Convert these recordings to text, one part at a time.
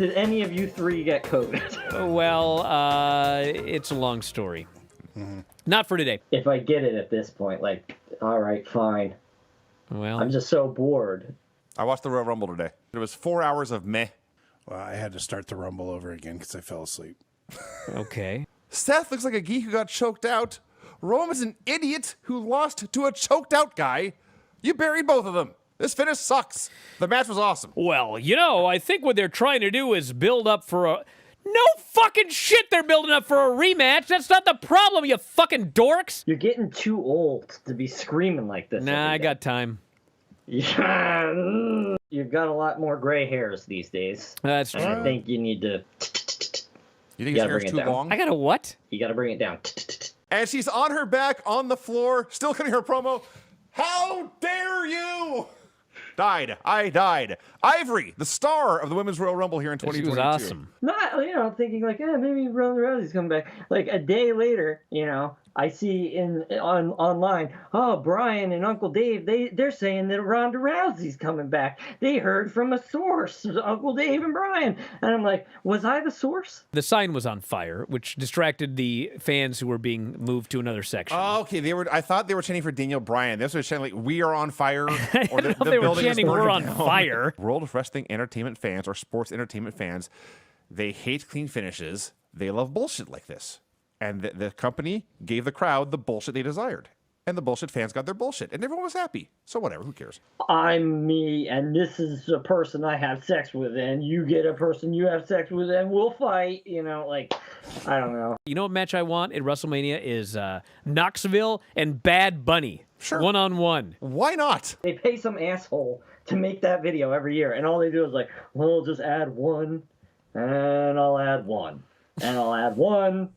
Did any of you three get COVID? Well, it's a long story. Not for today. If I get it at this point, like, all right, fine. Well, I'm just so bored. I watched the Royal Rumble today. It was 4 hours of meh. Well, I had to start the Rumble over again because I fell asleep. okay. Seth looks like a geek who got choked out. Rome is an idiot who lost to a choked out guy. You buried both of them. This finish sucks. The match was awesome. Well, I think what they're trying to do is build up for a... No fucking shit they're building up for a rematch. That's not the problem, you fucking dorks. You're getting too old to be screaming like this. Nah, I got time. Yeah, you've got a lot more gray hairs these days. That's true. I think you need to... You think his hair is too long? I got a what? You got to bring it down. And she's on her back on the floor, still cutting her promo. How dare you? I died. Ivory, the star of the Women's Royal Rumble here in 2022. She was awesome. Not, thinking like, maybe Ronda Rousey's coming back. Like a day later, I see online, Brian and Uncle Dave, they're saying that Ronda Rousey's coming back. They heard from a source, Uncle Dave and Brian. And I'm like, was I the source? The sign was on fire, which distracted the fans who were being moved to another section. Oh, okay. I thought they were chanting for Daniel Bryan. They were chanting like, "We are on fire." Or the they were building is chanting, "We're on burning down." fire. World of Wrestling entertainment fans or sports entertainment fans, they hate clean finishes. They love bullshit like this. And the company gave the crowd the bullshit they desired. And the bullshit fans got their bullshit. And everyone was happy. So whatever, who cares? I'm me, and this is a person I have sex with, and you get a person you have sex with, and we'll fight. I don't know. You know what match I want at WrestleMania is Knoxville and Bad Bunny. Sure. One-on-one. Why not? They pay some asshole to make that video every year, and all they do is like, well, just add one, and I'll add one, and I'll add one,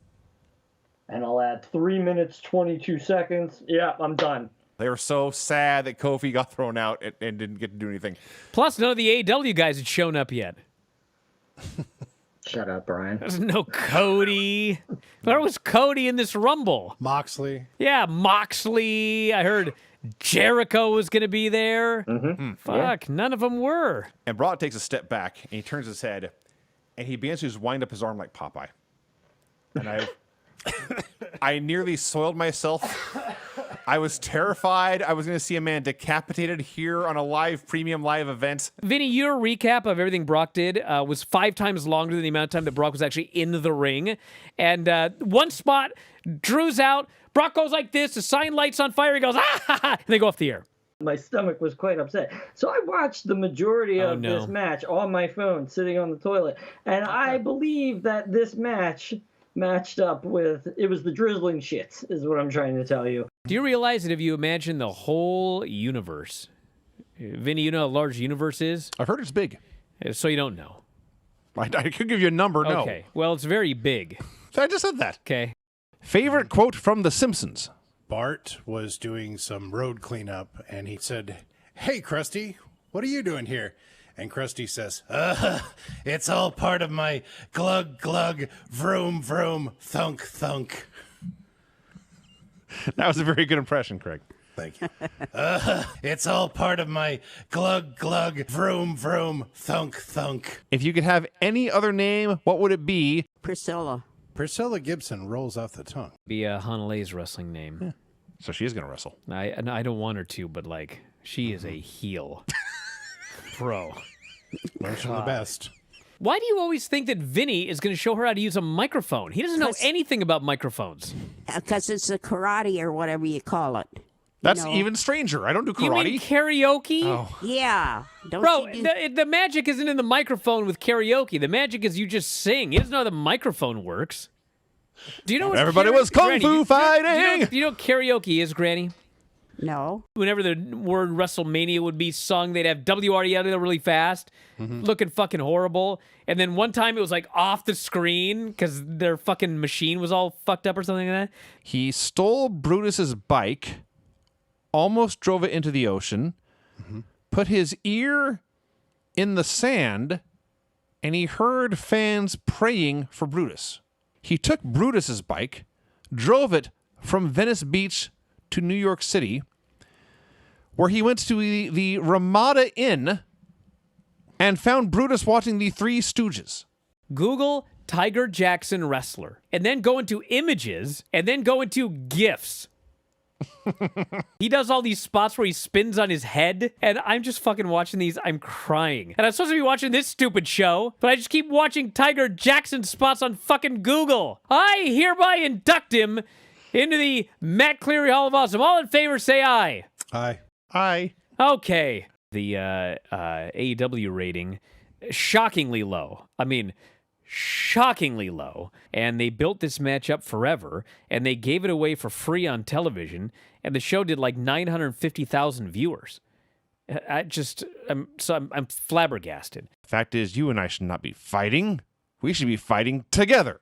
and I'll add 3 minutes, 22 seconds. Yeah, I'm done. They were so sad that Kofi got thrown out and didn't get to do anything. Plus, none of the AEW guys had shown up yet. Shut up, Brian. There's no Cody. Where was Cody in this Rumble? Moxley. Yeah, Moxley. I heard Jericho was going to be there. Fuck, none of them were. And Brock takes a step back, and he turns his head, and he begins to just wind up his arm like Popeye. And I nearly soiled myself. I was terrified. I was going to see a man decapitated here on a premium live event. Vinny, your recap of everything Brock did was 5 times longer than the amount of time that Brock was actually in the ring. And one spot, Drew's out. Brock goes like this. The sign lights on fire. He goes, ah! And they go off the air. My stomach was quite upset. So I watched the majority of this match on my phone, sitting on the toilet. And I believe that this match matched up with, it was the drizzling shits, is what I'm trying to tell you. Do you realize that if you imagine the whole universe, Vinny, you know how large the universe is? I've heard it's big. So you don't know. I could give you a number, no. Okay, well, it's very big. I just said that. Okay. Favorite quote from The Simpsons? Bart was doing some road cleanup, and he said, "Hey, Krusty, what are you doing here?" And Krusty says, "It's all part of my glug, glug, vroom, vroom, thunk, thunk." That was a very good impression, Craig. Thank you. It's all part of my glug, glug, vroom, vroom, thunk, thunk. If you could have any other name, what would it be? Priscilla. Priscilla Gibson rolls off the tongue. Be a Hanale's wrestling name. Yeah. So she is going to wrestle. I don't want her to, but, she is a heel. Bro. Learns from the best. Why do you always think that Vinny is going to show her how to use a microphone? He doesn't know anything about microphones. Because it's a karate or whatever you call it. That's even stranger. I don't do karate. You mean karaoke? Oh. Yeah. Bro, the magic isn't in the microphone with karaoke. The magic is you just sing. He doesn't know how the microphone works. Do you know what everybody was kung fu fighting? Do you know what karaoke is, Granny? No. Whenever the word WrestleMania would be sung, they'd have WRE out there really fast, looking fucking horrible. And then one time it was off the screen because their fucking machine was all fucked up or something like that. He stole Brutus's bike, almost drove it into the ocean, put his ear in the sand, and he heard fans praying for Brutus. He took Brutus's bike, drove it from Venice Beach to New York City, where he went to the Ramada Inn, and found Brutus watching the Three Stooges. Google Tiger Jackson wrestler, and then go into images, and then go into GIFs. He does all these spots where he spins on his head, and I'm just fucking watching these. I'm crying. And I'm supposed to be watching this stupid show, but I just keep watching Tiger Jackson spots on fucking Google. I hereby induct him into the Matt Cleary Hall of Awesome. All in favor, say aye. Aye. Aye. Okay. The AEW rating, shockingly low. I mean, shockingly low. And they built this match up forever, and they gave it away for free on television, and the show did like 950,000 viewers. I'm flabbergasted. The fact is, you and I should not be fighting. We should be fighting together.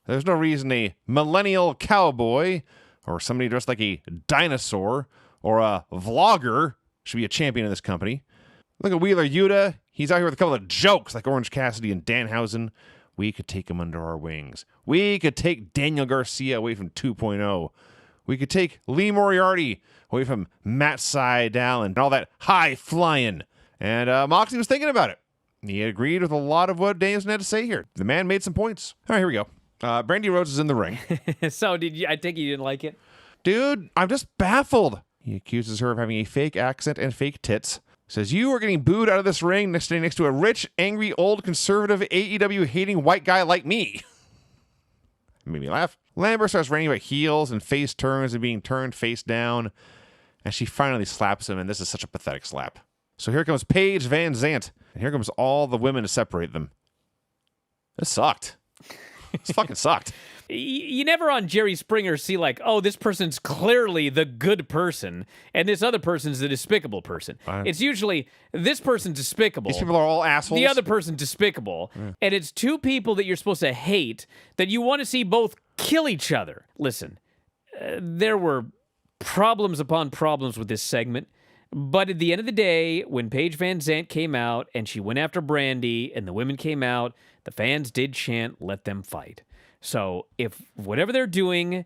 There's no reason a millennial cowboy or somebody dressed like a dinosaur or a vlogger should be a champion of this company. Look at Wheeler Yuta. He's out here with a couple of jokes like Orange Cassidy and Danhausen. We could take him under our wings. We could take Daniel Garcia away from 2.0. We could take Lee Moriarty away from Matt Sydal and all that high flying. And Moxley was thinking about it. He agreed with a lot of what Danielson had to say here. The man made some points. All right, here we go. Brandi Rhodes is in the ring. So I think you didn't like it? Dude, I'm just baffled. He accuses her of having a fake accent and fake tits. Says, you are getting booed out of this ring next to a rich, angry, old, conservative, AEW-hating white guy like me. Made me laugh. Lambert starts ranting about heels and face turns and being turned face down. And she finally slaps him, and this is such a pathetic slap. So here comes Paige Van Zant. And here comes all the women to separate them. This sucked. This fucking sucked. You never on Jerry Springer see like, oh, this person's clearly the good person, and this other person's the despicable person. It's usually this person's despicable. These people are all assholes. The other person's despicable. Yeah. And it's two people that you're supposed to hate that you want to see both kill each other. Listen, there were problems upon problems with this segment, but at the end of the day, when Paige Van Zant came out and she went after Brandi and the women came out, the fans did chant, let them fight. So if whatever they're doing,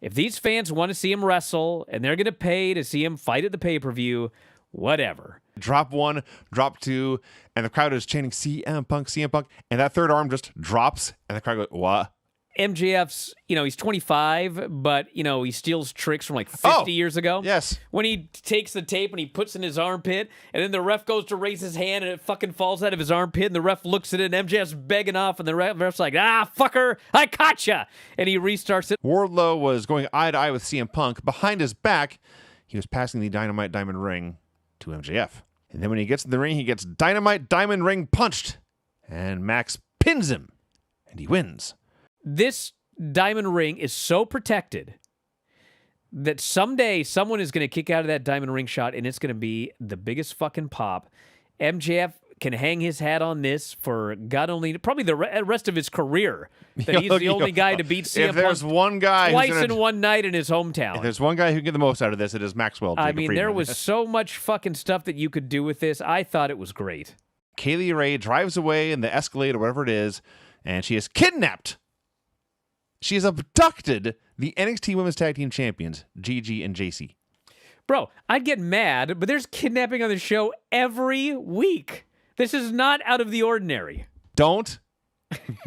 if these fans want to see him wrestle and they're going to pay to see him fight at the pay-per-view, whatever. Drop one, drop two, and the crowd is chanting CM Punk, CM Punk, and that third arm just drops, and the crowd goes, what? MJF's, he's 25, but, he steals tricks from like 50 years ago. Yes. When he takes the tape and he puts it in his armpit, and then the ref goes to raise his hand and it fucking falls out of his armpit, and the ref looks at it, and MJF's begging off, and the ref's like, fucker, I caught ya! And he restarts it. Wardlow was going eye to eye with CM Punk. Behind his back, he was passing the Dynamite Diamond Ring to MJF. And then when he gets in the ring, he gets Dynamite Diamond Ring punched, and Max pins him, and he wins. This diamond ring is so protected that someday someone is going to kick out of that diamond ring shot, and it's going to be the biggest fucking pop. MJF can hang his hat on this for God only, probably the rest of his career, that he's the only guy to beat CM Punk. If there's one guy twice in one night in his hometown. If there's one guy who can get the most out of this, it is Maxwell. I mean, there was so much fucking stuff that you could do with this. I thought it was great. Kaylee Ray drives away in the Escalade or whatever it is, and she is kidnapped. She has abducted the NXT Women's Tag Team Champions, Gigi and JC. Bro, I'd get mad, but there's kidnapping on the show every week. This is not out of the ordinary. Don't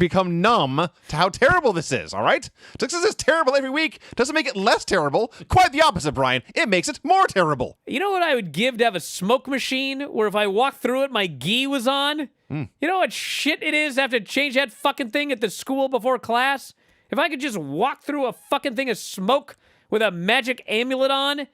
become numb to how terrible this is, all right? Just because it's terrible every week doesn't make it less terrible. Quite the opposite, Brian. It makes it more terrible. You know what I would give to have a smoke machine where if I walked through it, my gi was on? You know what shit it is to have to change that fucking thing at the school before class? If I could just walk through a fucking thing of smoke with a magic amulet on,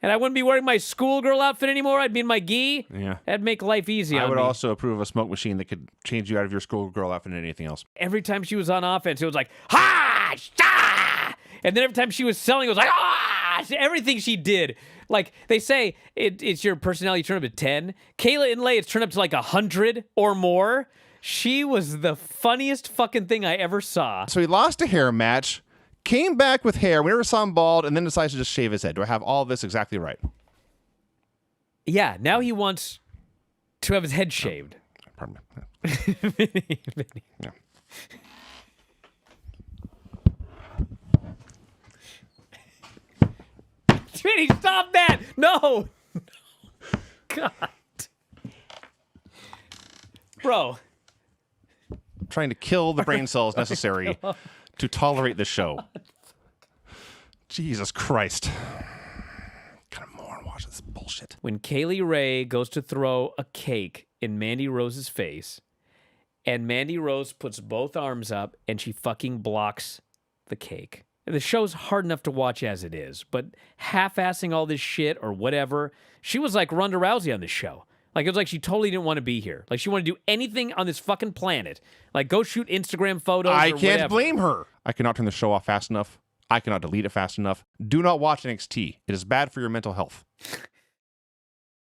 and I wouldn't be wearing my schoolgirl outfit anymore, I'd be in my gi, that'd make life easy on me. I would also approve of a smoke machine that could change you out of your schoolgirl outfit and anything else. Every time she was on offense, it was like, ha! Sha! And then every time she was selling, it was like, ah! Everything she did. Like, they say it's your personality turn up to 10. Kayla Inlay, it's turned up to like 100 or more. She was the funniest fucking thing I ever saw. So he lost a hair match, came back with hair, we never saw him bald, and then decides to just shave his head. Do I have all this exactly right? Yeah, now he wants to have his head shaved. Pardon me. Vinny. Yeah. Vinny, stop that! No! God. Bro. Trying to kill the brain cells necessary to tolerate this show. Jesus Christ. Kind of moron watch this bullshit. When Kaylee Ray goes to throw a cake in Mandy Rose's face, and Mandy Rose puts both arms up and she fucking blocks the cake. The show's hard enough to watch as it is, but half-assing all this shit or whatever, she was like Ronda Rousey on this show. Like, it was like she totally didn't want to be here. Like, she wanted to do anything on this fucking planet. Like, go shoot Instagram photos I or can't whatever. blame her. I cannot turn the show off fast enough. I cannot delete it fast enough. Do not watch NXT. It is bad for your mental health.